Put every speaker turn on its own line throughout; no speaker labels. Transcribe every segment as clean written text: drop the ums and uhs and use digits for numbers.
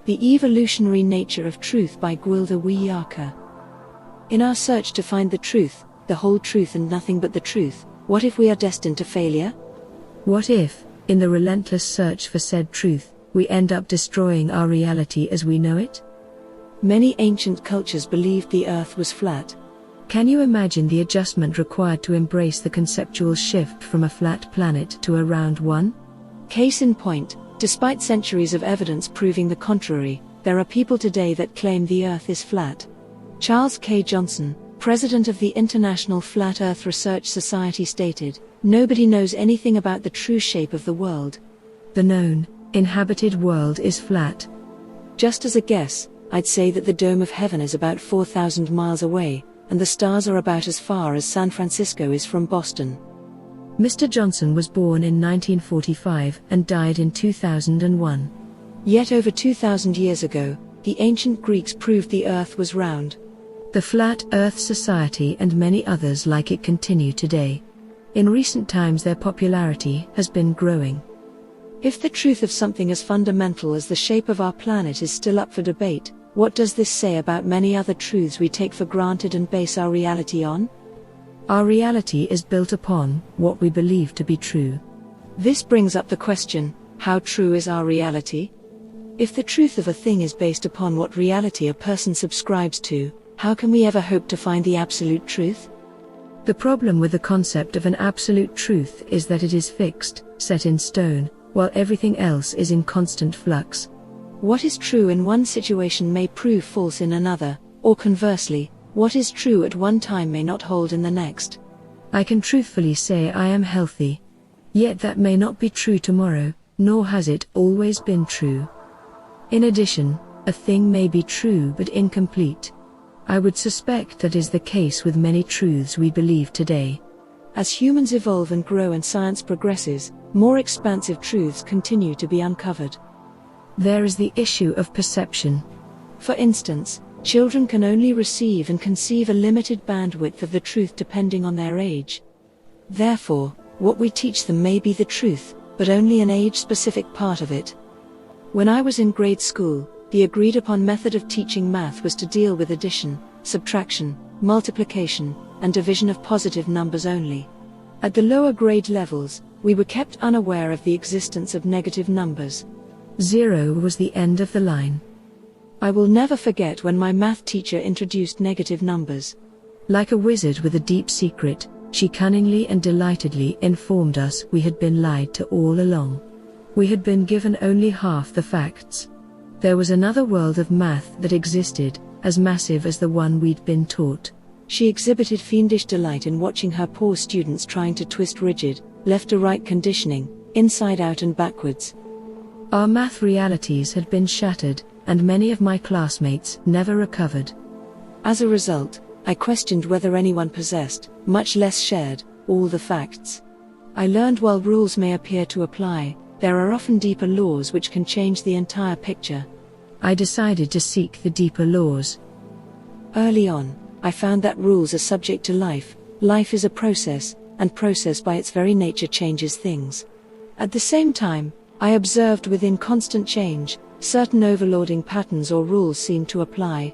The Evolutionary Nature of Truth by Gwilda Wiyaka. In our search to find the truth, the whole truth and nothing but the truth, what if we are destined to failure?
What if, in the relentless search for said truth, we end up destroying our reality as we know it?
Many ancient cultures believed the earth was flat.
Can you imagine the adjustment required to embrace the conceptual shift from a flat planet to a round one?
Case in point, despite centuries of evidence proving the contrary, there are people today that claim the earth is flat. Charles K. Johnson, president of the International Flat Earth Research Society, stated, "Nobody knows anything about the true shape of the world.
The known, inhabited world is flat."
Just as a guess, I'd say that the dome of heaven is about 4,000 miles away, and the stars are about as far as San Francisco is from Boston.
Mr. Johnson was born in 1945 and died in 2001.
Yet over 2,000 years ago, the ancient Greeks proved the earth was round.
The Flat Earth Society and many others like it continue today. In recent times their popularity has been growing.
If the truth of something as fundamental as the shape of our planet is still up for debate, what does this say about many other truths we take for granted and base our reality on?
Our reality is built upon what we believe to be true.
This brings up the question, how true is our reality? If the truth of a thing is based upon what reality a person subscribes to, how can we ever hope to find the absolute truth?
The problem with the concept of an absolute truth is that it is fixed, set in stone, while everything else is in constant flux.
What is true in one situation may prove false in another, or conversely, what is true at one time may not hold in the next.
I can truthfully say I am healthy. Yet that may not be true tomorrow, nor has it always been true. In addition, a thing may be true but incomplete. I would suspect that is the case with many truths we believe today.
As humans evolve and grow and science progresses, more expansive truths continue to be uncovered.
There is the issue of perception.
For instance, children can only receive and conceive a limited bandwidth of the truth depending on their age. Therefore, what we teach them may be the truth, but only an age-specific part of it. When I was in grade school, the agreed-upon method of teaching math was to deal with addition, subtraction, multiplication, and division of positive numbers only. At the lower grade levels, we were kept unaware of the existence of negative numbers.
0 was the end of the line.
I will never forget when my math teacher introduced negative numbers.
Like a wizard with a deep secret, she cunningly and delightedly informed us we had been lied to all along. We had been given only half the facts. There was another world of math that existed, as massive as the one we'd been taught.
She exhibited fiendish delight in watching her poor students trying to twist rigid, left-to-right conditioning, inside out and backwards.
Our math realities had been shattered, and many of my classmates never recovered.
As a result, I questioned whether anyone possessed, much less shared, all the facts. I learned while rules may appear to apply, there are often deeper laws which can change the entire picture.
I decided to seek the deeper laws.
Early on, I found that rules are subject to life, life is a process, and process by its very nature changes things. At the same time, I observed within constant change, certain overloading patterns or rules seemed to apply.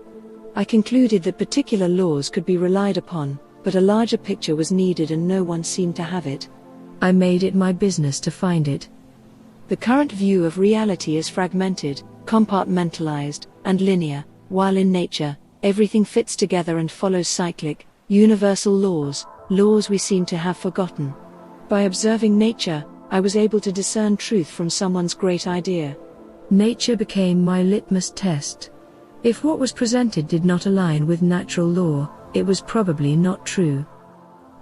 I concluded that particular laws could be relied upon, but a larger picture was needed and no one seemed to have it.
I made it my business to find it.
The current view of reality is fragmented, compartmentalized, and linear, while in nature, everything fits together and follows cyclic, universal laws, laws we seem to have forgotten. By observing nature, I was able to discern truth from someone's great idea.
Nature became my litmus test. If what was presented did not align with natural law, it was probably not true.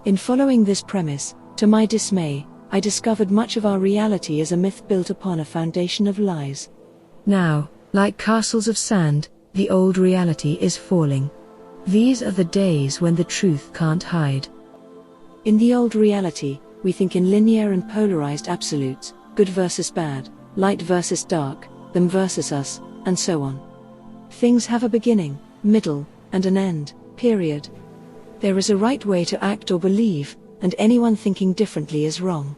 In following this premise, to my dismay, I discovered much of our reality is a myth built upon a foundation of lies.
Now, like castles of sand, the old reality is falling. These are the days when the truth can't hide.
In the old reality, we think in linear and polarized absolutes, good versus bad, light versus dark, them versus us, and so on. Things have a beginning, middle, and an end, period. There is a right way to act or believe, and anyone thinking differently is wrong.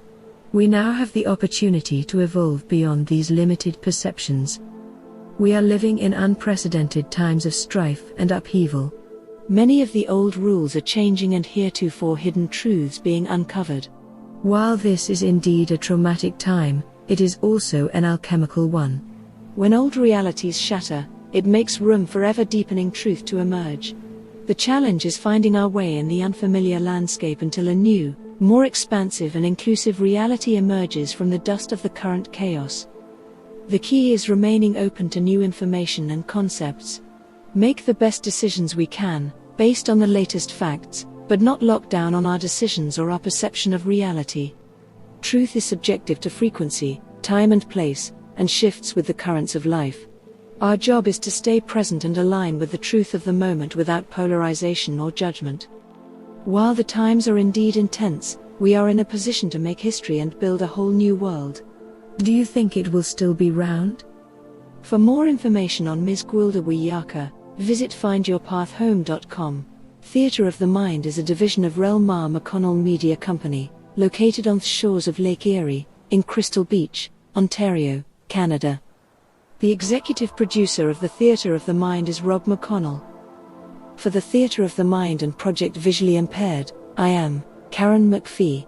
We now have the opportunity to evolve beyond these limited perceptions. We are living in unprecedented times of strife and upheaval.
Many of the old rules are changing and heretofore hidden truths being uncovered.
While this is indeed a traumatic time, it is also an alchemical one.
When old realities shatter, it makes room for ever-deepening truth to emerge. The challenge is finding our way in the unfamiliar landscape until a new, more expansive and inclusive reality emerges from the dust of the current chaos. The key is remaining open to new information and concepts. Make the best decisions we can, based on the latest facts, but not locked down on our decisions or our perception of reality. Truth is subjective to frequency, time and place, and shifts with the currents of life. Our job is to stay present and align with the truth of the moment without polarization or judgment. While the times are indeed intense, we are in a position to make history and build a whole new world.
Do you think it will still be round?
For more information on Ms. Gwilda Wiyaka, visit findyourpathhome.com. Theatre of the Mind is a division of rel-mar McConnell Media Company, located on the shores of Lake Erie, in Crystal Beach, Ontario, Canada. The executive producer of the Theatre of the Mind is Rob McConnell. For the Theatre of the Mind and Project Visually Impaired, I am Karen McPhee.